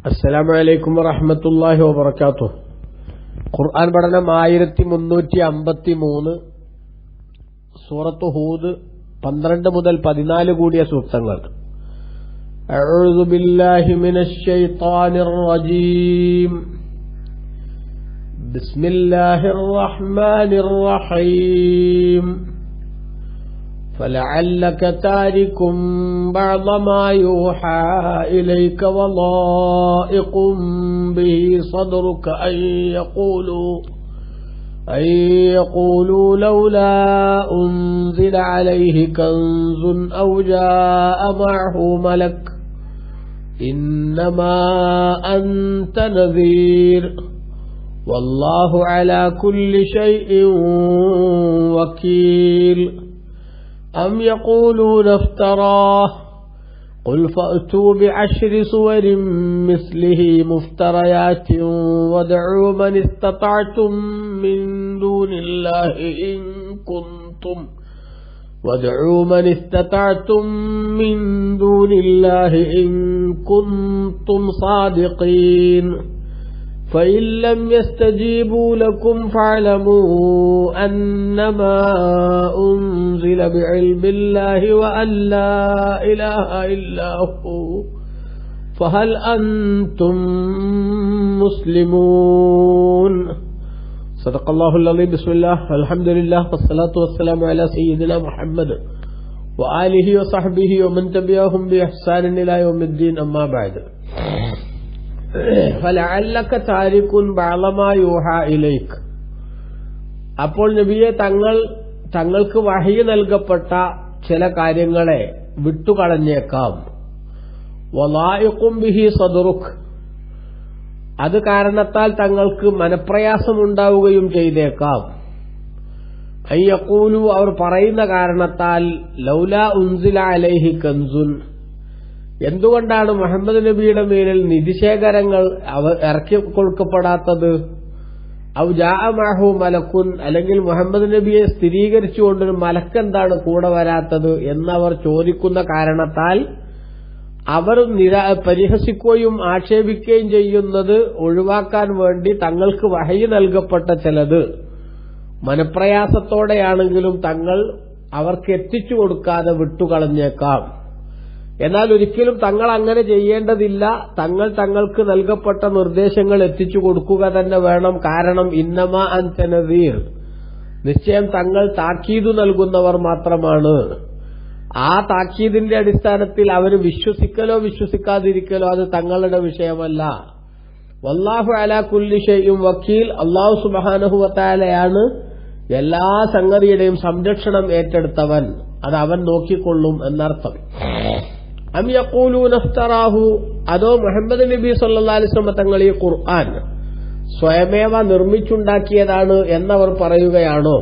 അസ്സലാമു അലൈക്കും വറഹ്മത്തുള്ളാഹി വബറകാതുഹു. ഖുർആൻ പഠനം 1353, സൂറത്ത് ഹൂദ് 12 മുതൽ 14 കൂടിയ സൂക്തങ്ങൾ. അഊദു ബില്ലാഹി മിനശ് ശൈത്വാനിർ റജീം. ബിസ്മില്ലാഹിർ റഹ്മാനിർ റഹീം. فلعلك تارك بعض ما يوحى إليك وضائق به صدرك أن يقولوا لولا أنزل عليه كنز أو جاء معه ملك إنما أنت نذير والله على كل شيء وكيل أم يقولون افتراه قل فأتوا بعشر سور مثله مفتريات وادعوا من استطعتم من دون الله إن كنتم صادقين فإن لم يستجيبوا لكم فاعلموا أنما أنزل بعلم الله وأن لا إله إلا هو فهل أنتم مسلمون. صدق الله العظيم. بسم الله الحمد لله والصلاة والسلام على سيدنا محمد وآله وصحبه ومن تبعهم بإحسان إلى يوم الدين. أما بعد. فلعلك تارك بعض ما يوحى إليك. അപ്പോൾ നബിയെ തങ്ങൾക്ക് വഹയി നൽകപ്പെട്ട ചില കാര്യങ്ങളെ വിട്ടുകളഞ്ഞേക്കാം. വലായിഖും ബിഹി സദ്റുക്, അത് കാരണത്താൽ തങ്ങൾക്ക് മനപ്രയാസമുണ്ടാവുകയും ചെയ്തേക്കാം. അയ്യഖൂലു, അവർ പറയുന്ന കാരണത്താൽ ലൗലാ ഉൻസില അലൈഹി കൻസുൻ, എന്തുകൊണ്ടാണ് മുഹമ്മദ് നബിയുടെ മേലിൽ നിധിശേഖരങ്ങൾ ഇറക്കി കൊടുക്കപ്പെടാത്തത്? ഔ ജാഅ മഅഹു മലക്കുൻ, അല്ലെങ്കിൽ മുഹമ്മദ് നബിയെ സ്ഥിരീകരിച്ചുകൊണ്ടൊരു മലക്കെന്താണ് കൂടെ വരാത്തത് എന്നവർ ചോദിക്കുന്ന കാരണത്താൽ അവർ പരിഹസിക്കുകയും ആക്ഷേപിക്കുകയും ചെയ്യുന്നത് ഒഴിവാക്കാൻ വേണ്ടി തങ്ങൾക്ക് വഹയി നൽകപ്പെട്ട ചിലത് മനപ്രയാസത്തോടെയാണെങ്കിലും തങ്ങൾ അവർക്ക് എത്തിച്ചു കൊടുക്കാതെ വിട്ടുകളഞ്ഞേക്കാം. എന്നാൽ ഒരിക്കലും തങ്ങൾ അങ്ങനെ ചെയ്യേണ്ടതില്ല. തങ്ങൾക്ക് നൽകപ്പെട്ട നിർദ്ദേശങ്ങൾ എത്തിച്ചു കൊടുക്കുക തന്നെ വേണം. കാരണം ഇന്നമാ അൻത നദീർ, നിശ്ചയം തങ്ങൾ താക്കീതു നൽകുന്നവർ മാത്രമാണ്. ആ താക്കീതിന്റെ അടിസ്ഥാനത്തിൽ അവർ വിശ്വസിക്കലോ വിശ്വസിക്കാതിരിക്കലോ അത് തങ്ങളുടെ വിഷയമല്ല. വല്ലാഹു അലാ കുല്ലി ഷൈഇൻ വക്കീൽ, അല്ലാഹു സുബ്ഹാനഹു വ തആലയാണ് എല്ലാ സംഗതിയുടെയും സംരക്ഷണം ഏറ്റെടുത്തവൻ, അത് അവൻ നോക്കിക്കൊള്ളും എന്നർത്ഥം. അം യഖൂലൂന ഇഫ്തറാഹു, അതോ മുഹമ്മദ് നബി സല്ലല്ലാഹു അലൈഹി വസല്ലം തങ്ങൾ ഈ ഖുർആൻ സ്വയമേവ നിർമ്മിച്ചുണ്ടാക്കിയതാണ് എന്നവർ പറയുകയാണോ?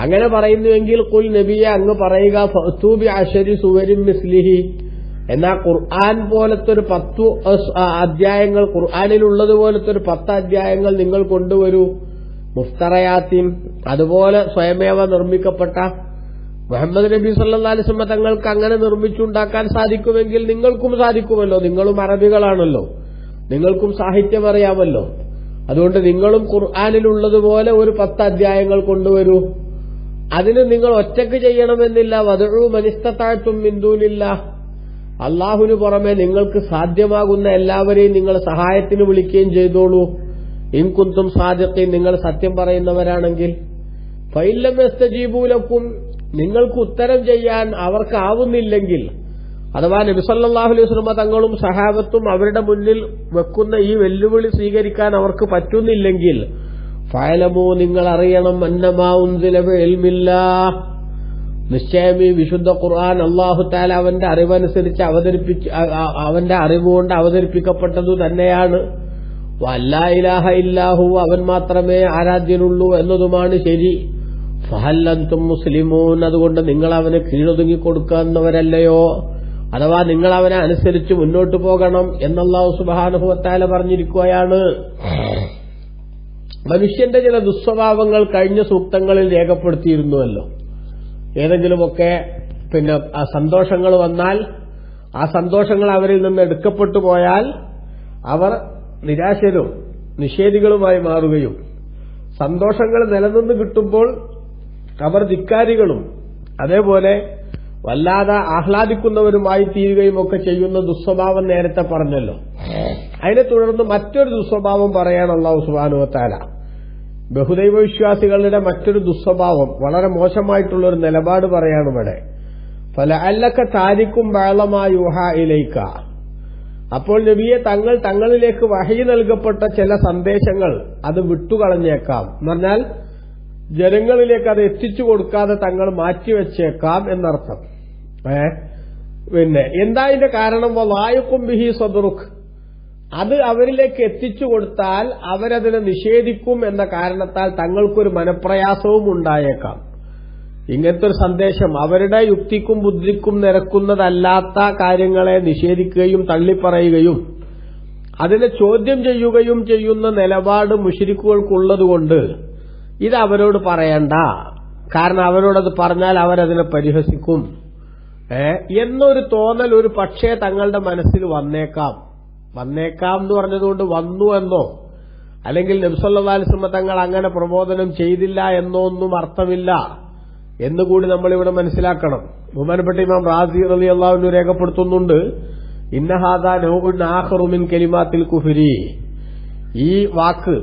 അങ്ങനെ പറയുന്നുവെങ്കിൽ ഖുൽ നബിയെ അങ്ങ് പറയുക, ഫഅ്തൂ ബിഅശരി സുവരിൻ മിസ്ലിഹി, എന്നാ ഖുർആൻ പോലത്തെ ഒരു 10 അധ്യായങ്ങൾ, ഖുർആനിലുള്ളതുപോലത്തെ ഒരു 10 അധ്യായങ്ങൾ നിങ്ങൾ കൊണ്ടുവരൂ. മുഫ്തറയാത്തിൻ, അതുപോലെ സ്വയമേവ നിർമ്മിക്കപ്പെട്ട. മുഹമ്മദ് നബി സല്ലല്ലാഹു അലൈഹി വസല്ലം തങ്ങൾക്ക് അങ്ങനെ നിർമ്മിച്ചുണ്ടാക്കാൻ സാധിക്കുമെങ്കിൽ നിങ്ങൾക്കും സാധിക്കുമല്ലോ. നിങ്ങളും അറബികളാണല്ലോ, നിങ്ങൾക്കും സാഹിത്യം അറിയാമല്ലോ. അതുകൊണ്ട് നിങ്ങളും ഖുർആനിലുള്ളതുപോലെ ഒരു 10 അധ്യായങ്ങൾ കൊണ്ടുവരൂ. അതിന് നിങ്ങൾ ഒറ്റയ്ക്ക് ചെയ്യണമെന്നില്ല. വദഉ മനിസ്തതഅതും മിൻ ദൂനില്ലാഹ്, അല്ലാഹുവിന് പുറമെ നിങ്ങൾക്ക് സാധ്യമാകുന്ന എല്ലാവരെയും നിങ്ങൾ സഹായത്തിന് വിളിക്കുകയും ചെയ്തോളൂ. ഇൻ കുന്തും സാദിഖീൻ, നിങ്ങൾ സത്യം പറയുന്നവരാണെങ്കിൽ. ഫഇൻ ലം യസ്തജീബൂ ലക്കും, നിങ്ങൾക്ക് ഉത്തരം ചെയ്യാൻ അവർക്കാവുന്നില്ലെങ്കിൽ, അഥവാ നബി സല്ലല്ലാഹു അലൈഹി വസല്ലം തങ്ങളും സഹാബത്തും അവരുടെ മുന്നിൽ വെക്കുന്ന ഈ വെല്ലുവിളി സ്വീകരിക്കാൻ അവർക്ക് പറ്റുന്നില്ലെങ്കിൽ, ഫഅലമു, നിങ്ങൾ അറിയണം, അന്നമാ ഉൻസില ബിഇൽമില്ലാഹ്, നിശ്ചയം ഈ വിശുദ്ധ ഖുർആൻ അല്ലാഹു തആല അവന്റെ അറിവനുസരിച്ച് അവന്റെ അറിവുകൊണ്ട് അവതരിപ്പിക്കപ്പെട്ടതു തന്നെയാണ്. വല്ലാ ഇലാഹ ഇല്ലാഹു, അവൻ മാത്രമേ ആരാധ്യനുള്ളൂ എന്നതുമാണ് ശരി. ഫഹൽ അൻതും മുസ്ലിമൂൻ, അതുകൊണ്ട് നിങ്ങൾ അവന് കീഴൊതുങ്ങി കൊടുക്കുന്നവരല്ലയോ, അഥവാ നിങ്ങൾ അവനെ അനുസരിച്ച് മുന്നോട്ടു പോകണം എന്നല്ലാഹു സുബ്ഹാനഹു വ തആല പറഞ്ഞിരിക്കുകയാണ്. മനുഷ്യന്റെ ചില ദുസ്വഭാവങ്ങൾ കഴിഞ്ഞ സൂക്തങ്ങളിൽ രേഖപ്പെടുത്തിയിരുന്നുവല്ലോ. ഏതെങ്കിലുമൊക്കെ സന്തോഷങ്ങൾ വന്നാൽ ആ സന്തോഷങ്ങൾ അവരിൽ നിന്ന് എടുക്കപ്പെട്ടു പോയാൽ അവർ നിരാശരും നിഷേധികളുമായി മാറുകയും സന്തോഷങ്ങൾ നിലനിന്ന് കിട്ടുമ്പോൾ അവർ ധിക്കാരികളും അതേപോലെ വല്ലാതെ ആഹ്ലാദിക്കുന്നവരുമായി തീരുകയും ഒക്കെ ചെയ്യുന്ന ദുസ്വഭാവം നേരത്തെ പറഞ്ഞല്ലോ. അതിനെ തുടർന്ന് മറ്റൊരു ദുസ്വഭാവം പറയാണ് അല്ലാഹു സുബ്ഹാനഹു വ തആല. ബഹുദൈവ വിശ്വാസികളുടെ മറ്റൊരു ദുസ്വഭാവം, വളരെ മോശമായിട്ടുള്ള ഒരു നിലപാട് പറയാണ് ഇവിടെ. ഫലഅല്ലക താരിക്കും ബഅളമാ യൂഹാ ഇലൈക. അപ്പോൾ നബിയെ തങ്ങളിലേക്ക് വഹയി നൽകപ്പെട്ട ചില സന്ദേശങ്ങൾ അത് വിട്ടുകളഞ്ഞേക്കാം. എന്ന് പറഞ്ഞാൽ ജനങ്ങളിലേക്ക് അത് എത്തിച്ചു കൊടുക്കാതെ തങ്ങൾ മാറ്റിവെച്ചേക്കാം എന്നർത്ഥം. പിന്നെ എന്താ ഇതിന്റെ കാരണം? വലായക്കും ബിഹി സദ്റുക്, അത് അവരിലേക്ക് എത്തിച്ചു കൊടുത്താൽ അവരതിനെ നിഷേധിക്കും എന്ന കാരണത്താൽ തങ്ങൾക്കൊരു മനപ്രയാസവും ഉണ്ടായേക്കാം. ഇങ്ങനത്തെ ഒരു സന്ദേശം അവരുടെ യുക്തിക്കും ബുദ്ധിക്കും നിരക്കുന്നതല്ലാത്ത കാര്യങ്ങളെ നിഷേധിക്കുകയും തള്ളിപ്പറയുകയും അതിനെ ചോദ്യം ചെയ്യുകയും ചെയ്യുന്ന നിലപാട് മുശ്രിക്കുകൾക്കുള്ളതുകൊണ്ട് ഇത് അവരോട് പറയണ്ട, കാരണം അവരോടത് പറഞ്ഞാൽ അവരതിനെ പരിഹസിക്കും എന്നൊരു തോന്നൽ ഒരു പക്ഷേ തങ്ങളുടെ മനസ്സിൽ വന്നേക്കാം എന്ന് പറഞ്ഞതുകൊണ്ട് വന്നു എന്നോ അല്ലെങ്കിൽ നബി സല്ലല്ലാഹു അലൈഹി വസല്ലം തങ്ങൾ അങ്ങനെ പ്രബോധനം ചെയ്തില്ല എന്നോ ഒന്നും അർത്ഥമില്ല എന്നുകൂടി നമ്മളിവിടെ മനസ്സിലാക്കണം. ബഹുമാനപ്പെട്ട ഇമാം റാസി റളിയല്ലാഹു അൻഹു രേഖപ്പെടുത്തുന്നുണ്ട്, ഇന്ന ഹാദാ നൗഉൻ ആഖറു മിൻ കലിമാത്തിൽ കുഫ്രി. ഈ വാക്ക്,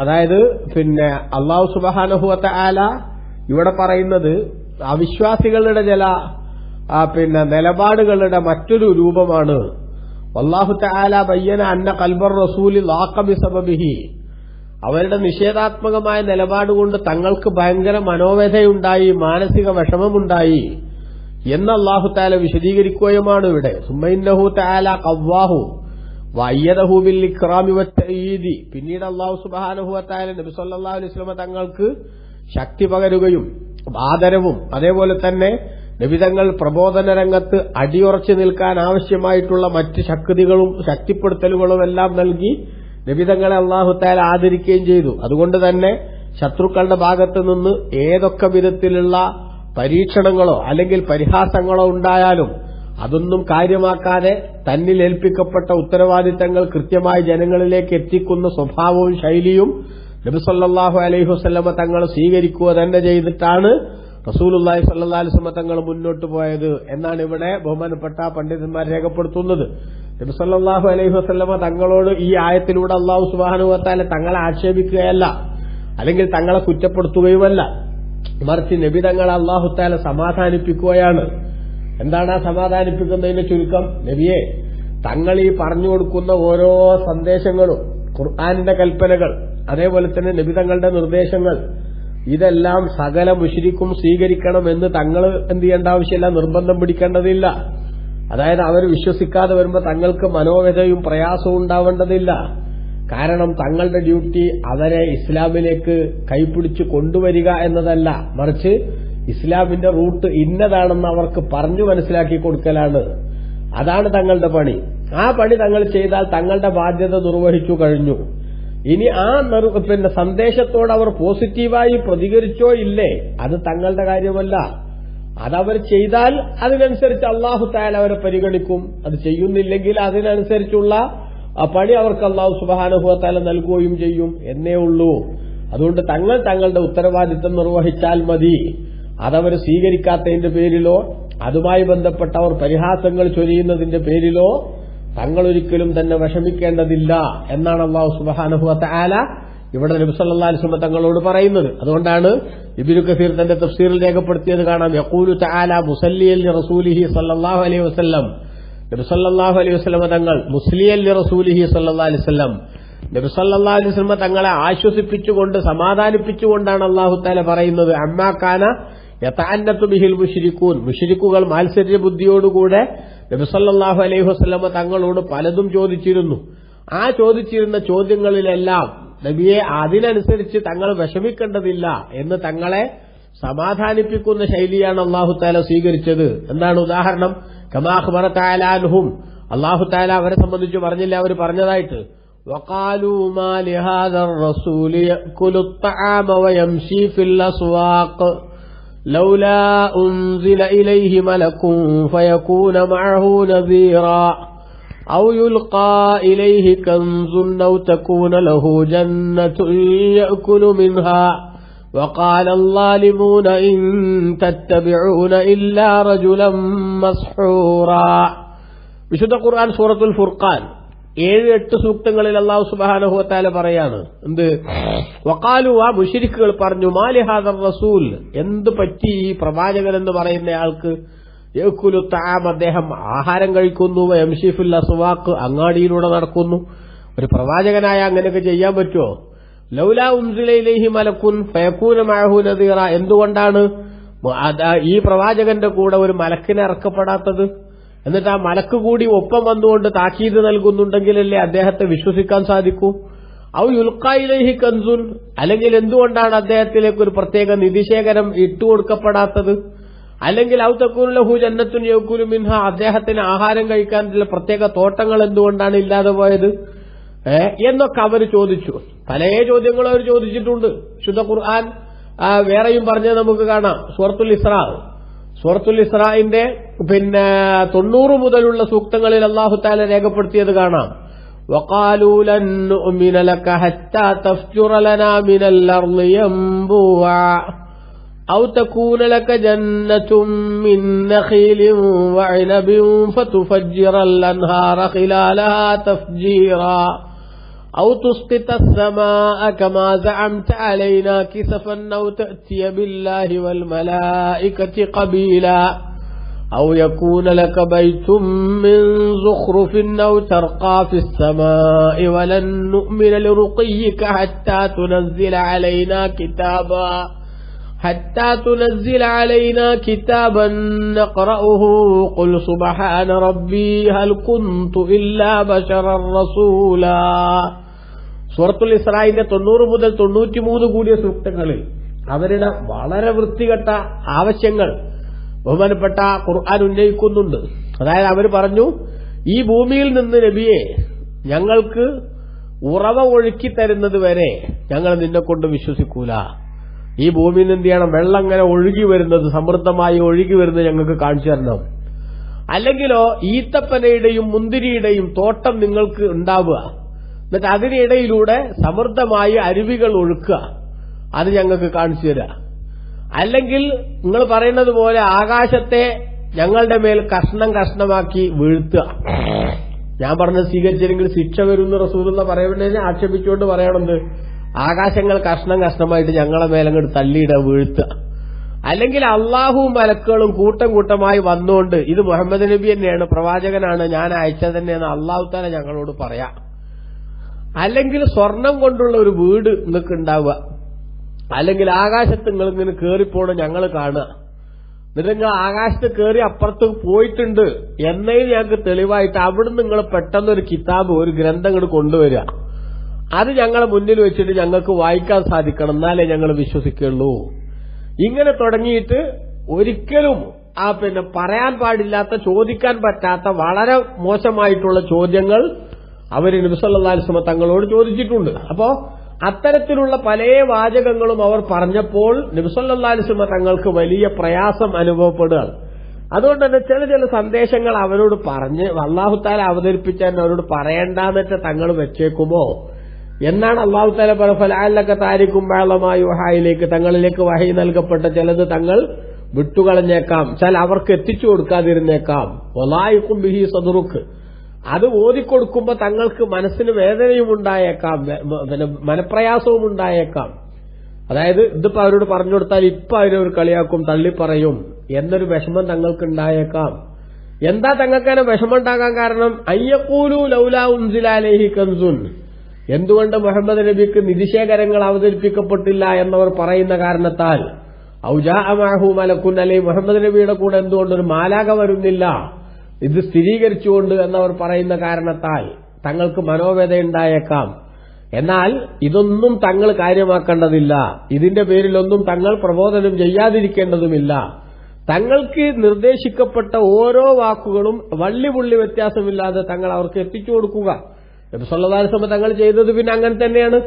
അതായത് പിന്നെ അല്ലാഹു സുബ്ഹാനഹു വ തആല ഇവിടെ പറയുന്നത് അവിശ്വാസികളുടെ ചില നിലപാടുകളുടെ മറ്റൊരു രൂപമാണ്. വല്ലാഹു തആല ബയ്യന അന്ന ഖൽബർ റസൂലി ലാഖ ബിസബബിഹി. അവരുടെ നിഷേധാത്മകമായ നിലപാടുകൊണ്ട് തങ്ങൾക്ക് ഭയങ്കര മനോവ്യഥയുണ്ടായി, മാനസിക വിഷമമുണ്ടായി എന്ന് അല്ലാഹു തആല വിശദീകരിക്കുകയുമാണ് ഇവിടെ. സുമ്മഇന്നഹു തആല ഖവ്വാഹു വഅയ്യദഹു ബിൽ ഇക്റാമി വത്തഈദി. പിന്നീട് അല്ലാഹു സുബ്ഹാനഹു വ തആല നബി സല്ലല്ലാഹു അലൈഹി വസല്ലം തങ്ങൾക്ക് ശക്തി പകരുകയും ആദരവും അതേപോലെ തന്നെ നബിതങ്ങൾ പ്രബോധന രംഗത്ത് അടിയുറച്ചു നിൽക്കാൻ ആവശ്യമായിട്ടുള്ള മറ്റ് ശക്തികളും ശക്തിപ്പെടുത്തലുകളും എല്ലാം നൽകി നബിതങ്ങളെ അല്ലാഹു തആല ആദരിക്കുകയും ചെയ്തു. അതുകൊണ്ട് തന്നെ ശത്രുക്കളുടെ ഭാഗത്തു നിന്ന് ഏതൊക്കെ വിധത്തിലുള്ള പരീക്ഷണങ്ങളോ അല്ലെങ്കിൽ പരിഹാസങ്ങളോ ഉണ്ടായാലും അതൊന്നും കാര്യമാക്കാതെ തന്നിൽ ഏൽപ്പിക്കപ്പെട്ട ഉത്തരവാദിത്തങ്ങൾ കൃത്യമായി ജനങ്ങളിലേക്ക് എത്തിക്കുന്ന സ്വഭാവവും ശൈലിയും നബി സല്ലല്ലാഹു അലൈഹി വസല്ലമ തങ്ങൾ സ്വീകരിക്കുക തന്നെ ചെയ്തിട്ടാണ് റസൂലുള്ളാഹി സ്വല്ലല്ലാഹു അലൈഹി വസല്ലം തങ്ങൾ മുന്നോട്ട് പോയത് എന്നാണ് ഇവിടെ ബഹുമാനപ്പെട്ട പണ്ഡിതന്മാർ രേഖപ്പെടുത്തുന്നത്. നബി സല്ലല്ലാഹു അലൈഹി വസല്ലമ തങ്ങളോട് ഈ ആയത്തിലൂടെ അല്ലാഹു സുബ്ഹാനഹു വ തആല തങ്ങളെ ആക്ഷേപിക്കുകയല്ല അല്ലെങ്കിൽ തങ്ങളെ കുറ്റപ്പെടുത്തുകയുമല്ല, മറിച്ച് നബി തങ്ങളെ അല്ലാഹു തആല സമാധാനിപ്പിക്കുകയാണ്. എന്താണ് ആ സമാധാനിപ്പിക്കുന്നതിന്റെ ചുരുക്കം? നബിയെ, തങ്ങൾ ഈ പറഞ്ഞു കൊടുക്കുന്ന ഓരോ സന്ദേശങ്ങളും ഖുർആനിന്റെ കൽപ്പനകൾ അതേപോലെ തന്നെ നബി തങ്ങളുടെ നിർദ്ദേശങ്ങൾ ഇതെല്ലാം സകല മുശ്രിക്കും സ്വീകരിക്കണമെന്ന് തങ്ങൾ എന്ത് ചെയ്യേണ്ട ആവശ്യമില്ല, നിർബന്ധം പിടിക്കേണ്ടതില്ല. അതായത് അവർ വിശ്വസിക്കാതെ വരുമ്പോൾ തങ്ങൾക്ക് മനോവ്യഥയും പ്രയാസവും ഉണ്ടാവേണ്ടതില്ല. കാരണം തങ്ങളുടെ ഡ്യൂട്ടി അവരെ ഇസ്ലാമിലേക്ക് കൈപിടിച്ച് കൊണ്ടുവരിക എന്നതല്ല, മറിച്ച് ഇസ്ലാമിന്റെ റൂട്ട് ഇന്നതാണെന്ന് അവർക്ക് പറഞ്ഞു മനസ്സിലാക്കി കൊടുക്കലാണ്. അതാണ് തങ്ങളുടെ പണി. ആ പണി തങ്ങൾ ചെയ്താൽ തങ്ങളുടെ ബാധ്യത നിർവഹിച്ചു കഴിഞ്ഞു. ഇനി ആ സന്ദേശത്തോട് അവർ പോസിറ്റീവായി പ്രതികരിച്ചോ ഇല്ലേ, അത് തങ്ങളുടെ കാര്യമല്ല. അതവർ ചെയ്താൽ അതിനനുസരിച്ച് അല്ലാഹു തആല അവരെ പരിഗണിക്കും. അത് ചെയ്യുന്നില്ലെങ്കിൽ അതിനനുസരിച്ചുള്ള പണി അവർക്ക് അല്ലാഹു സുബ്ഹാനഹു വ തആല നൽകുകയും ചെയ്യും എന്നേ ഉള്ളൂ. അതുകൊണ്ട് തങ്ങളുടെ ഉത്തരവാദിത്തം നിർവഹിച്ചാൽ മതി. അതവർ സ്വീകരിക്കാത്തതിന്റെ പേരിലോ അതുമായി ബന്ധപ്പെട്ട അവർ പരിഹാസങ്ങൾ ചൊരിയുന്നതിന്റെ പേരിലോ തങ്ങളൊരിക്കലും തന്നെ വിഷമിക്കേണ്ടതില്ല എന്നാണ് അല്ലാഹു സുബ്ഹാനഹു വ തആല ഇവിടെ നബി സല്ലല്ലാഹു അലൈഹി വസല്ലം തങ്ങളോട് പറയുന്നത്. അതുകൊണ്ടാണ് ഇബ്നു കസീർ തന്റെ തഫ്സീറിൽ രേഖപ്പെടുത്തിയത് കാണാം, യഖൂലു തആല മുസല്ലിയൻ ലിറസൂലിഹി സല്ലല്ലാഹു അലൈഹി വസല്ലം. നബി സല്ലല്ലാഹു അലൈഹി വസല്ലം തങ്ങൾ മുസ്ലിയൻ ലിറസൂലിഹി സല്ലല്ലാഹു അലൈഹി വസല്ലം, നബി സല്ലല്ലാഹു അലൈഹി വസല്ലം തങ്ങളെ ആശ്വസിപ്പിച്ചുകൊണ്ട് സമാധാനിപ്പിച്ചുകൊണ്ടാണ് അല്ലാഹു തആല പറയുന്നത്, അമ്മാ കാന യതഅന്നതു ബിഹിൽ മുശ്രികൂൻ. മുശ്രിക്കുകൾ മാത്സര്യ ബുദ്ധിയോടുകൂടെ നബി സല്ലല്ലാഹു അലൈഹി വസല്ലം തങ്ങളോട് പലതും ചോദിച്ചിരുന്നു. ആ ചോദിച്ചിരുന്ന ചോദ്യങ്ങളിലെല്ലാം നബിയെ അതിനനുസരിച്ച് തങ്ങൾ വിഷമിക്കേണ്ടതില്ല എന്ന് തങ്ങളെ സമാധാനിപ്പിക്കുന്ന ശൈലിയാണ് അല്ലാഹു തആല സ്വീകരിച്ചത്. എന്താണ് ഉദാഹരണം? കമാ അഖ്ബറ തആല അൻഹും, അല്ലാഹു തആല അവരെ സംബന്ധിച്ച് പറഞ്ഞില്ല, അവർ പറഞ്ഞതായിട്ട് വഖാലൂ മാ ലിഹാദർ റസൂലി യഅകുലു അത്അമ വയംശി ഫിൽ അസ്വാഖ് ലൗലാ ഉൻസില ഇലൈഹി മലകുൻ ഫയകൂന മഅഹു നദീറാ. ഔ യുൽഖാ ഇലൈഹി കൻസുൻ ഔ തകൂന ലഹു ജന്നത്തുൻ യഅകുലു മിൻഹാ വഖാല അൽസാലിമൂന ഇൻ തത്തബിഊന ഇല്ലാ റജുലൻ മസ്ഹൂറാ. വിശുദ്ധ ഖുർആൻ സൂറത്തുൽ ഫുർഖാൻ 7-8 സൂക്തങ്ങളിൽ അല്ലാഹു സുബ്ഹാനഹു വ തആല പറയാണ് എന്ത്? വഖാലു, ആ മുശ്രിക്കുകൾ പറഞ്ഞു, മാലി ഹാദർ റസൂൽ, എന്ത് പറ്റി ഈ പ്രവാചകൻ എന്ന് പറയുന്ന ആൾക്ക്, യഅകുലു തആം, അദ്ദേഹം ആഹാരം കഴിക്കുന്നു, യംശി ഫിൽ അസ്വാഖ്, അങ്ങാടിയിലൂടെ നടക്കുന്നു. ഒരു പ്രവാചകനായ അങ്ങനെയൊക്കെ ചെയ്യാൻ പറ്റുമോ? ലൗലാ ഉൻസില ഇലൈഹി മലക്കുൻ ഫയകൂന മഅഹു നദീറ, എന്തുകൊണ്ടാണ് ഈ പ്രവാചകന്റെ കൂടെ ഒരു മലക്കിനെ ഇറക്കപ്പെടാത്തത്? എന്നിട്ട് ആ മലക്ക് കൂടി ഒപ്പം വന്നുകൊണ്ട് താക്കീത് നൽകുന്നുണ്ടെങ്കിലല്ലേ അദ്ദേഹത്തെ വിശ്വസിക്കാൻ സാധിക്കൂ. ഔ യുൽഖാ ഇലൈഹി കൻസുൻ, അല്ലെങ്കിൽ എന്തുകൊണ്ടാണ് അദ്ദേഹത്തിലേക്ക് ഒരു പ്രത്യേക നിധിശേഖരം ഇട്ടുകൊടുക്കപ്പെടാത്തത്? അല്ലെങ്കിൽ ഔ തകൂന ലഹു ജന്നത്തുൻ യഅകുലു മിൻഹ, അദ്ദേഹത്തിന് ആഹാരം കഴിക്കാനുള്ള പ്രത്യേക തോട്ടങ്ങൾ എന്തുകൊണ്ടാണ് ഇല്ലാതെ പോയത് എന്നൊക്കെ അവർ ചോദിച്ചു. പല ചോദ്യങ്ങളും അവർ ചോദിച്ചിട്ടുണ്ട്. ശുദ്ധ ഖുർആൻ വേറെയും പറഞ്ഞത് നമുക്ക് കാണാം. സൂറത്തുൽ ഇസ്രാഇന്റെ 90 മുതലുള്ള സൂക്തങ്ങളിൽ അല്ലാഹു തആല രേഖപ്പെടുത്തിയത് കാണാം. വഖാലൂ ലൻ നുഅ്മിന ലക ഹത്താ തഫ്ജുറ ലനാ മിനൽ അർളി യംബുഅ ഔ തകൂന ലക ജന്നത്തും മിൻ നഖീലിൻ വഇനബിൻ ഫതുഫജ്ജിറൽ അൻഹാറ ഖിലാലഹാ തഫ്ജീറാ ഔ തുസ്ഖിത السماء كما زعمت علينا كسفا أو تأتي بالله والملائكة قبيلا أو يكون لك بيت من زخرف أو ترقى في السماء ولن نؤمن لرقيك حتى تنزل علينا كتابا نقرأه قل سبحان ربي هل كنت إلا بشرا رسولا. സൂറത്തുൽ ഇസ്രായിന്റെ 90 മുതൽ 93 കൂടിയ സൂക്തങ്ങളിൽ അവരുടെ വളരെ വൃത്തികെട്ട ആവശ്യങ്ങൾ ബഹുമാനപ്പെട്ട ഖുർആൻ ഉന്നയിക്കുന്നുണ്ട്. അതായത് അവർ പറഞ്ഞു, ഈ ഭൂമിയിൽ നിന്ന് നബിയെ ഞങ്ങൾക്ക് ഉറവ ഒഴുക്കി തരുന്നത് വരെ ഞങ്ങൾ നിന്നെ കൊണ്ട് വിശ്വസിക്കൂല. ഈ ഭൂമിയിൽ നിന്ന് എന്ത് ചെയ്യണം? വെള്ളം അങ്ങനെ ഒഴുകി വരുന്നത്, സമൃദ്ധമായി ഒഴുകി വരുന്നത് ഞങ്ങൾക്ക് കാണിച്ചു തരണം. അല്ലെങ്കിലോ ഈത്തപ്പനയുടെയും മുന്തിരിയുടെയും തോട്ടം നിങ്ങൾക്ക് ഉണ്ടാവുക, എന്നിട്ട് അതിനിടയിലൂടെ സമൃദ്ധമായി അരുവികൾ ഒഴുക്കുക, അത് ഞങ്ങൾക്ക് കാണിച്ചു തരാം. അല്ലെങ്കിൽ നിങ്ങൾ പറയുന്നത് പോലെ ആകാശത്തെ ഞങ്ങളുടെ മേൽ കഷ്ണം കഷ്ണമാക്കി വീഴ്ത്തുക. ഞാൻ പറഞ്ഞത് സ്വീകരിച്ചില്ലെങ്കിൽ ശിക്ഷ വരുന്ന റസൂലുള്ള പറയുന്നതിനെ ആക്ഷേപിച്ചുകൊണ്ട് പറയണമെന്ന്, ആകാശങ്ങൾ കഷ്ണം കഷ്ണമായിട്ട് ഞങ്ങളെ മേലങ്ങോട്ട് തള്ളിയിടുക, വീഴ്ത്തുക. അല്ലെങ്കിൽ അള്ളാഹുവും മലക്കുകളും കൂട്ടം കൂട്ടമായി വന്നുകൊണ്ട് ഇത് മുഹമ്മദ് നബി തന്നെയാണ്, പ്രവാചകനാണ്, ഞാൻ അയച്ചത് തന്നെയെന്ന് അള്ളാഹു തആല ഞങ്ങളോട് പറയാം. അല്ലെങ്കിൽ സ്വർണം കൊണ്ടുള്ള ഒരു വീട് നിങ്ങൾക്ക് ഉണ്ടാവുക, അല്ലെങ്കിൽ ആകാശത്ത് നിങ്ങൾ ഇങ്ങനെ കയറിപ്പോണ ഞങ്ങൾ കാണുക, എന്നിട്ട് നിങ്ങൾ ആകാശത്ത് കയറി അപ്പുറത്ത് പോയിട്ടുണ്ട് എന്നതിന് ഞങ്ങൾക്ക് തെളിവായിട്ട് അവിടുന്ന് നിങ്ങൾ പെട്ടെന്നൊരു കിതാബ്, ഒരു ഗ്രന്ഥം ഇങ്ങോട്ട് കൊണ്ടുവരിക, അത് ഞങ്ങളെ മുന്നിൽ വെച്ചിട്ട് ഞങ്ങൾക്ക് വായിക്കാൻ സാധിക്കണം, എന്നാലേ ഞങ്ങൾ വിശ്വസിക്കുള്ളൂ. ഇങ്ങനെ തുടങ്ങിയിട്ട് ഒരിക്കലും പറയാൻ പാടില്ലാത്ത, ചോദിക്കാൻ പറ്റാത്ത വളരെ മോശമായിട്ടുള്ള ചോദ്യങ്ങൾ അവർ നബി സല്ലല്ലാഹു അലൈഹി വസല്ലം തങ്ങളോട് ചോദിച്ചിട്ടുണ്ട്. അപ്പോ അത്തരത്തിലുള്ള പല വാചകങ്ങളും അവർ പറഞ്ഞപ്പോൾ നബി സല്ലല്ലാഹു അലൈഹി വസല്ലം തങ്ങൾക്ക് വലിയ പ്രയാസം അനുഭവപ്പെടുകയാണ്. അതുകൊണ്ട് തന്നെ ചില സന്ദേശങ്ങൾ അവരോട് പറഞ്ഞ് അല്ലാഹു തആല അവതരിപ്പിച്ചാൽ അവരോട് പറയേണ്ടാന്നിട്ട് തങ്ങൾ വെച്ചേക്കുമോ എന്നാണ് അല്ലാഹു തആല ഫലഅല്ലക താരിക്കും ബഅളമായി വഹയിലേക്ക്, തങ്ങളിലേക്ക് വഹി നൽകപ്പെട്ട ചിലത് തങ്ങൾ വിട്ടുകളഞ്ഞേക്കാം, ചില അവർക്ക് എത്തിച്ചു കൊടുക്കാതിരുന്നേക്കാം. വലായിക്കും ബിഹി സദറുക്ക്, അത് ഓതിക്കൊടുക്കുമ്പോ തങ്ങൾക്ക് മനസ്സിന് വേദനയും ഉണ്ടായേക്കാം, മനപ്രയാസവും ഉണ്ടായേക്കാം. അതായത് ഇതിപ്പോ അവരോട് പറഞ്ഞു കൊടുത്താൽ ഇപ്പൊ അവരൊരു കളിയാക്കും, തള്ളിപ്പറയും എന്നൊരു വിഷമം തങ്ങൾക്ക് ഉണ്ടായേക്കാം. എന്താ തങ്ങൾക്കതിനെ വിഷമം ഉണ്ടാകാൻ കാരണം? അയ്യഖൂലു ലൗലാ ഉൻസില അലൈഹി കൻസുൻ, എന്തുകൊണ്ട് മുഹമ്മദ് നബിക്ക് നിധിശേഖരങ്ങൾ അവതരിപ്പിക്കപ്പെട്ടില്ല എന്നവർ പറയുന്ന കാരണത്താൽ. ഔജാഅ മഅഹു മലക്കുൻ, അലൈഹി മുഹമ്മദ് നബിയുടെ കൂടെ എന്തുകൊണ്ടൊരു മാലാക വരുന്നില്ല, ഇത് സ്ഥിരീകരിച്ചുകൊണ്ട് എന്നവർ പറയുന്ന കാരണത്താൽ തങ്ങൾക്ക് മനോവേദനയുണ്ടായേക്കാം. എന്നാൽ ഇതൊന്നും തങ്ങൾ കാര്യമാക്കേണ്ടതില്ല, ഇതിന്റെ പേരിലൊന്നും തങ്ങൾ പ്രബോധനം ചെയ്യാതിരിക്കേണ്ടതുമില്ല. തങ്ങൾക്ക് നിർദ്ദേശിക്കപ്പെട്ട ഓരോ വാക്കുകളും വള്ളിപുള്ളി വ്യത്യാസമില്ലാതെ തങ്ങൾ അവർക്ക് എത്തിച്ചു കൊടുക്കുക. നബി സല്ലല്ലാഹു അലൈഹി വസല്ലം തങ്ങൾ ചെയ്തത് പിന്നെ അങ്ങനെ തന്നെയാണ്.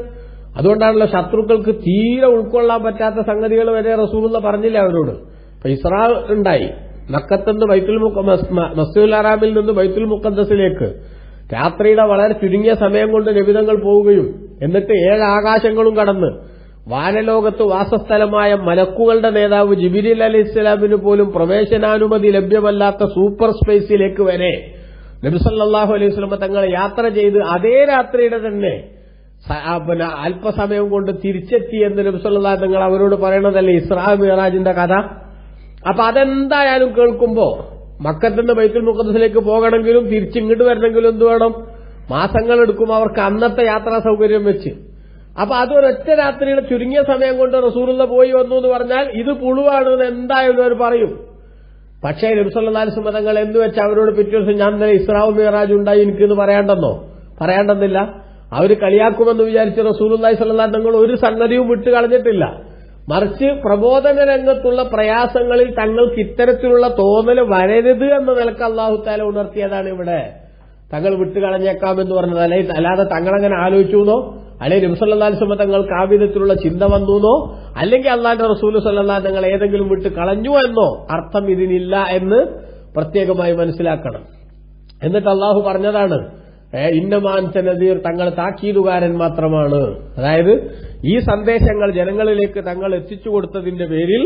അതുകൊണ്ടാണല്ലോ ശത്രുക്കൾക്ക് തീരെ ഉൾക്കൊള്ളാൻ പറ്റാത്ത സംഗതികൾ വരെ റസൂലുള്ള പറഞ്ഞില്ല അവരോട്. ഇപ്പൊ ഇസ്രാ ഉണ്ടായി, മക്കത്തുനിന്ന് മസ്ജിദുൽ ഹറാമിൽ നിന്ന് ബൈത്തുൽ മുഖദ്ദസിലേക്ക് രാത്രിയുടെ വളരെ ചുരുങ്ങിയ സമയം കൊണ്ട് നബിതങ്ങൾ പോവുകയും എന്നിട്ട് 7 ആകാശങ്ങളും കടന്ന് വാനലോകത്ത് വാസസ്ഥലമായ മലക്കുകളുടെ നേതാവ് ജിബ്രീൽ അലൈഹിസ്സലാമിന് പോലും പ്രവേശനാനുമതി ലഭ്യമല്ലാത്ത സൂപ്പർ സ്പേസിലേക്ക് വരെ നബി സല്ലല്ലാഹു അലൈഹി വസല്ലം തങ്ങൾ യാത്ര ചെയ്ത് അതേ രാത്രിയുടെ തന്നെ അല്പസമയം കൊണ്ട് തിരിച്ചെത്തി എന്ന് നബി സല്ലല്ലാഹു അലൈഹി തങ്ങൾ അവരോട് പറയണതല്ലേ ഇസ്രാ മിഅ്റാജിന്റെ കഥ. അപ്പൊ അതെന്തായാലും കേൾക്കുമ്പോ മക്കത്തുനിന്ന് ബൈത്തുൽ മുഖദ്ദസിലേക്ക് പോകണമെങ്കിലും തിരിച്ചിങ്ങോട്ട് വരണമെങ്കിലും എന്ത് വേണം? മാസങ്ങളെടുക്കും അവർക്ക് അന്നത്തെ യാത്രാ സൗകര്യം വെച്ച്. അപ്പൊ അതൊരൊറ്റ രാത്രിയുടെ ചുരുങ്ങിയ സമയം കൊണ്ട് റസൂലുള്ള പോയി വന്നു എന്ന് പറഞ്ഞാൽ ഇത് പുളുവാണ് എന്ന് എന്തായാലും അവർ പറയും. പക്ഷേ നബി സല്ലല്ലാഹു അലൈഹി വസല്ലം തങ്ങൾ എന്ന് വെച്ച് അവരോട് പിറ്റേ ദിവസം ഞാൻ ഇന്നലെ ഇസ്രാ മിഅ്റാജ് ഉണ്ടായി എനിക്കെന്ന് പറയേണ്ടെന്നില്ല. അവർ കളിയാക്കുമെന്ന് വിചാരിച്ച് റസൂലുള്ളാഹി സ്വല്ലല്ലാഹു അലൈഹി വസല്ലം തങ്ങൾ ഒരു സംഗതിയും വിട്ട് കളഞ്ഞിട്ടില്ല. മറിച്ച് പ്രബോധന രംഗത്തുള്ള പ്രയാസങ്ങളിൽ തങ്ങൾക്ക് ഇത്തരത്തിലുള്ള തോന്നൽ വരരുത് എന്ന നിലക്ക് അല്ലാഹു തആല ഉണർത്തിയതാണ് ഇവിടെ. തങ്ങൾ വിട്ടുകളഞ്ഞേക്കാമെന്ന് പറഞ്ഞത് അല്ലാതെ തങ്ങളങ്ങനെ ആലോചിച്ചുവെന്നോ അല്ലെങ്കിൽ നബി സല്ലല്ലാഹു അലൈഹി വസല്ലം തങ്ങൾക്ക് ആ വിധത്തിലുള്ള ചിന്ത വന്നുവെന്നോ അല്ലെങ്കിൽ അല്ലാഹുവിന്റെ റസൂൽ സല്ലല്ലാഹു അലൈഹി വസല്ലം തങ്ങൾ ഏതെങ്കിലും വിട്ട് കളഞ്ഞു എന്നോ അർത്ഥം ഇതിനില്ല എന്ന് പ്രത്യേകമായി മനസ്സിലാക്കണം. എന്നിട്ട് അല്ലാഹു പറഞ്ഞതാണ് ഇന്നമാൻത നദീർ, തങ്ങൾ താക്കീതുകാരൻ മാത്രമാണ്. അതായത് ഈ സന്ദേശങ്ങൾ ജനങ്ങളിലേക്ക് തങ്ങൾ എത്തിച്ചു കൊടുത്തതിന്റെ പേരിൽ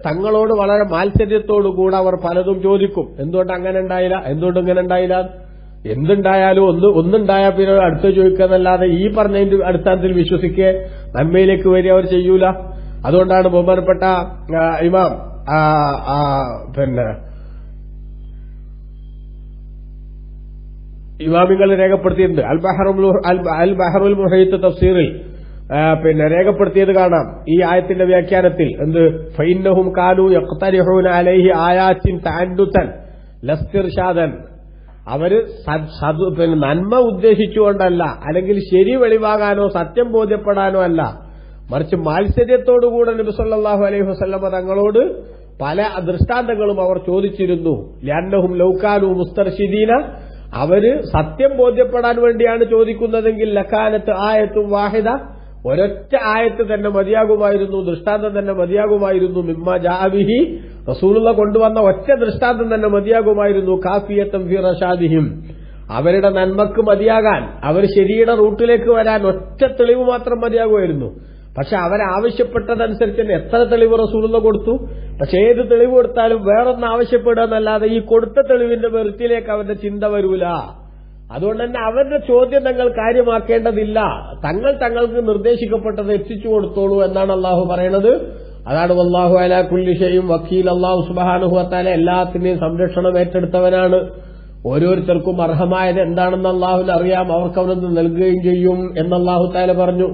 തങ്ങളോട് വളരെ മാത്സര്യത്തോടുകൂടെ അവർ പലതും ചോദിക്കും. എന്തുകൊണ്ട് അങ്ങനെ ഉണ്ടായില്ല, എന്തുകൊണ്ട് ഇങ്ങനെ ഉണ്ടായില്ല, എന്തുണ്ടായാലും ഒന്നുണ്ടായാൽ പിന്നെ അടുത്ത് ചോദിക്കാന്നല്ലാതെ ഈ പറഞ്ഞതിന്റെ അടിസ്ഥാനത്തിൽ വിശ്വസിക്കെ നന്മയിലേക്ക് വരിക അവർ ചെയ്യൂല. അതുകൊണ്ടാണ് ബഹുമാനപ്പെട്ട ഇമാം ഇമാമിങ്ങൾ രേഖപ്പെടുത്തിയിട്ടുണ്ട്. അൽ ബഹറുൽ മുഹീത്ത് തഫ്സീറിൽ രേഖപ്പെടുത്തിയത് കാണാം. ഈ ആയത്തിന്റെ വ്യാഖ്യാനത്തിൽ എന്ത് ഫഇന്നഹും കാനൂ യഖ്തരിഹൂന അലൈഹി ആയാത്തിൻ തഅദ്ദുതൻ ലസ്തിർഷാദൻ, അവര് നന്മ ഉദ്ദേശിച്ചുകൊണ്ടല്ല അല്ലെങ്കിൽ ശരി വെളിവാകാനോ സത്യം ബോധ്യപ്പെടാനോ അല്ല, മറിച്ച് മാത്സര്യത്തോടുകൂടെ നബി സല്ലല്ലാഹു അലൈഹി വസല്ലം തങ്ങളോട് പല ദൃഷ്ടാന്തങ്ങളും അവർ ചോദിച്ചിരുന്നു. ലഅന്നഹും ലൗ കാനൂ മുസ്തർശിദീന, അവര് സത്യം ബോധ്യപ്പെടാൻ വേണ്ടിയാണ് ചോദിക്കുന്നതെങ്കിൽ ലക്കാനത്ത് ആയത്തും വാഹിദ, ഒരൊറ്റ ആയത്ത് തന്നെ മതിയാകുമായിരുന്നു, ദൃഷ്ടാന്തം തന്നെ മതിയാകുമായിരുന്നു. മിമ്മ ജാഅബിഹി, റസൂലുള്ള കൊണ്ടുവന്ന ഒറ്റ ദൃഷ്ടാന്തം തന്നെ മതിയാകുമായിരുന്നു. കാഫിയത്തം ഫി റഷാദിഹിം, അവരുടെ നന്മക്ക് മതിയാകാൻ, അവർ ശരിയുടെ റൂട്ടിലേക്ക് വരാൻ ഒറ്റ തെളിവ് മാത്രം മതിയാകുമായിരുന്നു. പക്ഷെ അവരാവശ്യപ്പെട്ടതനുസരിച്ച് തന്നെ എത്ര തെളിവ് റസൂലുള്ള കൊടുത്തു. പക്ഷെ ഏത് തെളിവ് കൊടുത്താലും വേറൊന്ന് ആവശ്യപ്പെടുക എന്നല്ലാതെ ഈ കൊടുത്ത തെളിവിന്റെ വെറുത്തിലേക്ക് അവരുടെ ചിന്ത വരൂല. അതുകൊണ്ട് തന്നെ അവരുടെ ചോദ്യം തങ്ങൾ കാര്യമാക്കേണ്ടതില്ല, തങ്ങൾക്ക് നിർദ്ദേശിക്കപ്പെട്ടത് എത്തിച്ചു കൊടുത്തോളൂ എന്നാണ് അള്ളാഹു പറയുന്നത്. അതാണ് വല്ലാഹു അലാ കുല്ലി ഷൈഇൻ വക്കീൽ, അള്ളാഹു സുബ്ഹാനഹു വ തആല എല്ലാത്തിന്റെയും സംരക്ഷണം ഏറ്റെടുത്തവനാണ്. ഓരോരുത്തർക്കും അർഹമായത് എന്താണെന്ന് അള്ളാഹുവിന് അറിയാം, അവർക്ക് അവനൊന്ന് നൽകുകയും ചെയ്യും എന്ന് അള്ളാഹു തആല പറഞ്ഞു.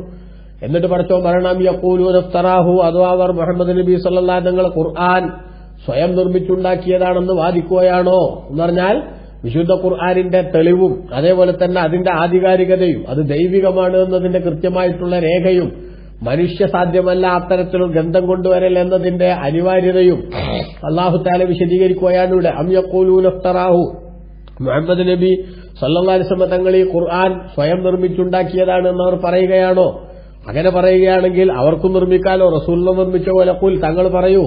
എന്നിട്ട് പഠിച്ചോ മരണം യഖൂലൂന ഇഫ്തറാഹു, അഥവാ അവർ മുഹമ്മദ് നബി സല്ലല്ലാഹു അലൈഹി വസല്ലം ഖുർആൻ സ്വയം നിർമ്മിച്ചുണ്ടാക്കിയതാണെന്ന് വാദിക്കുകയാണോ എന്ന് പറഞ്ഞാൽ വിശുദ്ധ ഖുർആനിന്റെ തെളിവും അതേപോലെ തന്നെ അതിന്റെ ആധികാരികതയും അത് ദൈവികമാണ് എന്നതിന്റെ കൃത്യമായിട്ടുള്ള രേഖയും മനുഷ്യ സാധ്യമല്ല അത്തരത്തിലുള്ള ഗ്രന്ഥം കൊണ്ടുവരൽ എന്നതിന്റെ അനിവാര്യതയും അല്ലാഹു തആല വിശദീകരിക്കുകയാണ് ഇവിടെ. അം യഖൂലൂന ഇഫ്തറാഹു, മുഹമ്മദ് നബി സല്ലല്ലാഹു അലൈഹി വസല്ലം തങ്ങൾ ഈ ഖുർആൻ സ്വയം നിർമ്മിച്ചുണ്ടാക്കിയതാണ് എന്നവർ പറയുകയാണോ? അങ്ങനെ പറയുകയാണെങ്കിൽ അവർക്കും നിർമ്മിക്കാലോ, റസൂലിനെ നിർമ്മിച്ച പോലെ ഖുൽ, തങ്ങൾ പറയൂ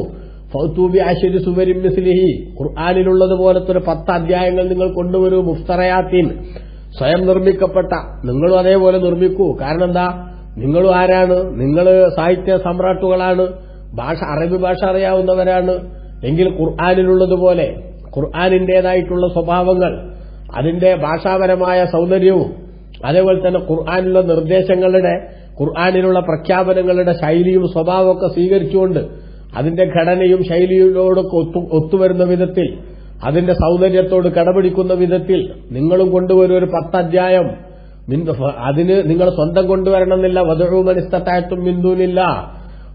ഫൗതു ബി അശ്രി സുവരിൻ മിസ്ലിഹി, ഖുർആനിലുള്ളതുപോലത്തെ ഒരു 10 അധ്യായങ്ങൾ നിങ്ങൾ കൊണ്ടുവരൂ. മുഫ്തറയാത്തിൻ, സ്വയം നിർമ്മിക്കപ്പെട്ട, നിങ്ങളും അതേപോലെ നിർമ്മിക്കൂ. കാരണം എന്താ, നിങ്ങളും ആരാണ്? നിങ്ങൾ സാഹിത്യ സമ്രാട്ടുകളാണ്, അറബി ഭാഷ അറിയാവുന്നവരാണ്. എങ്കിൽ ഖുർആനിലുള്ളതുപോലെ ഖുർആനിന്റേതായിട്ടുള്ള സ്വഭാവങ്ങൾ, അതിന്റെ ഭാഷാപരമായ സൗന്ദര്യവും അതേപോലെ തന്നെ ഖുർആനിലുള്ള നിർദ്ദേശങ്ങളുടെ, ഖുർആനിലുള്ള പ്രഖ്യാപനങ്ങളുടെ ശൈലിയും സ്വഭാവമൊക്കെ സ്വീകരിച്ചുകൊണ്ട് അതിന്റെ ഘടനയും ശൈലിയോടൊക്കെ ഒത്തുവരുന്ന വിധത്തിൽ, അതിന്റെ സൗന്ദര്യത്തോട് കടപിടിക്കുന്ന വിധത്തിൽ നിങ്ങളും കൊണ്ടുവരും ഒരു 10 അധ്യായം. അതിന് നിങ്ങൾ സ്വന്തം കൊണ്ടുവരണമെന്നില്ല. വദഉ മൻ ഇസ്തതഅതും മിൻ ദൂനില്ലാഹ്,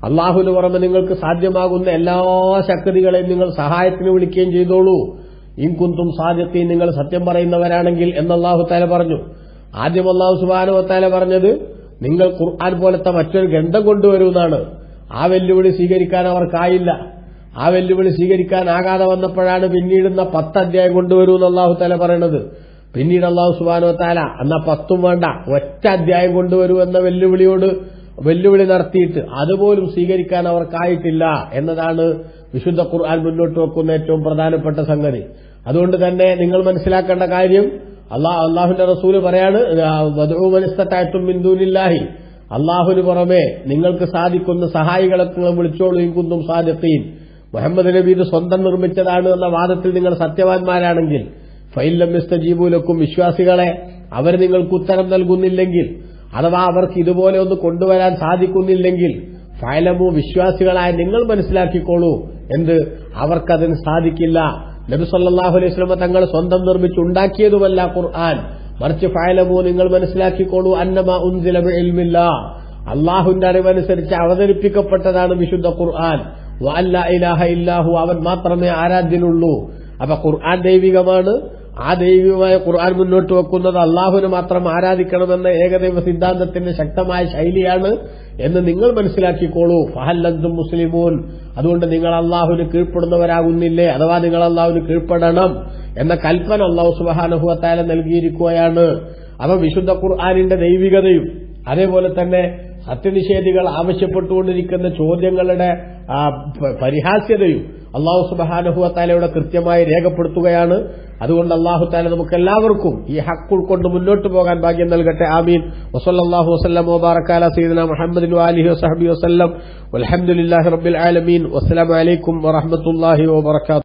അല്ലാഹുവിന് പുറമെ നിങ്ങൾക്ക് സാധ്യമാകുന്ന എല്ലാ ശക്തികളെയും നിങ്ങൾ സഹായത്തിന് വിളിക്കുകയും ചെയ്തോളൂ. ഇൻ കുന്തും സാദിഖീൻ, നിങ്ങൾ സത്യം പറയുന്നവരാണെങ്കിൽ എന്ന് അല്ലാഹു തആല പറഞ്ഞു. ആദ്യം അല്ലാഹു സുബ്ഹാനഹു വ തആല പറഞ്ഞത് നിങ്ങൾ ഖുർആൻ പോലത്തെ മറ്റൊരു ഗ്രന്ഥം കൊണ്ടുവരുമെന്നാണ്. ആ വെല്ലുവിളി സ്വീകരിക്കാൻ അവർക്കായില്ല. ആ വെല്ലുവിളി സ്വീകരിക്കാനാകാതെ വന്നപ്പോഴാണ് പിന്നീടുന്ന 10 അധ്യായം കൊണ്ടുവരുമെന്ന് അല്ലാഹു തആല പറയുന്നത്. പിന്നീട് അല്ലാഹു സുബ്ഹാനഹു വ തആല എന്നാ 10ഉം വേണ്ട, ഒറ്റ അധ്യായം കൊണ്ടുവരൂ എന്ന വെല്ലുവിളി നടത്തിയിട്ട് അതുപോലും സ്വീകരിക്കാൻ അവർക്കായിട്ടില്ല എന്നതാണ് വിശുദ്ധ ഖുർആൻ മുന്നോട്ട് വെക്കുന്ന ഏറ്റവും പ്രധാനപ്പെട്ട സംഗതി. അതുകൊണ്ട് തന്നെ നിങ്ങൾ മനസ്സിലാക്കേണ്ട കാര്യം, അള്ളാഹുവിന്റെ റസൂല് പറയാണ്, വദ്ഉ മൻ ഇസ്തതഅ്തും മിൻ ദൂനില്ലാഹി, അള്ളാഹുവിന് പുറമെ നിങ്ങൾക്ക് സാധിക്കുന്ന സഹായികളൊക്കെ നിങ്ങൾ വിളിച്ചോളൂ ഇൻ കുന്തും സാദിഖീൻ. മുഹമ്മദ് നബി ഇത് സ്വന്തം നിർമ്മിച്ചതാണ് എന്ന വാദത്തിൽ നിങ്ങൾ സത്യവാന്മാരാണെങ്കിൽ, ഫൈലം യസ്തജീബു ലക്കും, വിശ്വാസികളെ അവർ നിങ്ങൾക്ക് ഉത്തരം നൽകുന്നില്ലെങ്കിൽ, അഥവാ അവർക്ക് ഇതുപോലെ ഒന്ന് കൊണ്ടുവരാൻ സാധിക്കുന്നില്ലെങ്കിൽ, ഫഅലമു, വിശ്വാസികളായ നിങ്ങൾ മനസ്സിലാക്കിക്കോളൂ, എന്ത്, അവർക്കതിന് സാധിക്കില്ല. നബി സല്ലല്ലാഹു അലൈഹി വസല്ലം തങ്ങൾ സ്വന്തം നിർമ്മിച്ചുണ്ടാക്കിയതുമല്ല ഖുർആൻ, മറിച്ച് ഫഅലമു, നിങ്ങൾ മനസ്സിലാക്കിക്കോളൂ, അന്നമാ ഉൻസില ബിഇൽമില്ലാഹ്, അല്ലാഹുവിന്റെ അറിവനുസരിച്ച് അവതരിപ്പിക്കപ്പെട്ടതാണ് വിശുദ്ധ ഖുർആൻ. വഅല്ലാ ഇലാഹ ഇല്ലാഹു, അവൻ മാത്രമേ ആരാധ്യനുള്ളൂ. അപ്പൊ ഖുർആൻ ദൈവികമാണ്. ആ ദൈവികമായ ഖുർആൻ മുന്നോട്ട് വെക്കുന്നത് അള്ളാഹുവിനെ മാത്രം ആരാധിക്കണമെന്ന ഏകദൈവ സിദ്ധാന്തത്തിന്റെ ശക്തമായ ശൈലിയാണ് എന്ന് നിങ്ങൾ മനസ്സിലാക്കിക്കോളൂ. ഫഹൽ അൻതും മുസ്ലിമൂൻ, അതുകൊണ്ട് നിങ്ങൾ അള്ളാഹുവിന് കീഴ്പ്പെടുന്നവരാകുന്നില്ലേ, അഥവാ നിങ്ങൾ അള്ളാഹുവിന് കീഴ്പ്പെടണം എന്ന കൽപ്പന അള്ളാഹു സുബ്ഹാനഹു വ തആല നൽകിയിരിക്കുകയാണ്. അപ്പൊ വിശുദ്ധ ഖുർആനിന്റെ ദൈവികതയും അതേപോലെ തന്നെ സത്യനിഷേധികൾ ആവശ്യപ്പെട്ടുകൊണ്ടിരിക്കുന്ന ചോദ്യങ്ങളുടെ പരിഹാസ്യതയും അള്ളാഹു സുബ്ഹാനഹു വ തആലയുടെ കൃത്യമായി രേഖപ്പെടുത്തുകയാണ്. അതുകൊണ്ട് അള്ളാഹു തആല നമുക്ക് എല്ലാവർക്കും ഈ ഹക്ക് ഉൾക്കൊണ്ട് മുന്നോട്ട് പോകാൻ ഭാഗ്യം നൽകട്ടെ. ആമീൻ. വസല്ലല്ലാഹു വസല്ലം വബാറക അലാ സയ്യിദിനാ മുഹമ്മദിൻ വആലിഹി വസഹ്ബിഹി വസല്ലം. വൽഹംദുലില്ലാഹി റബ്ബിൽ ആലമീൻ. വസ്സലാമു അലൈക്കും വറഹ്മത്തുള്ളാഹി വബറകാതുഹു.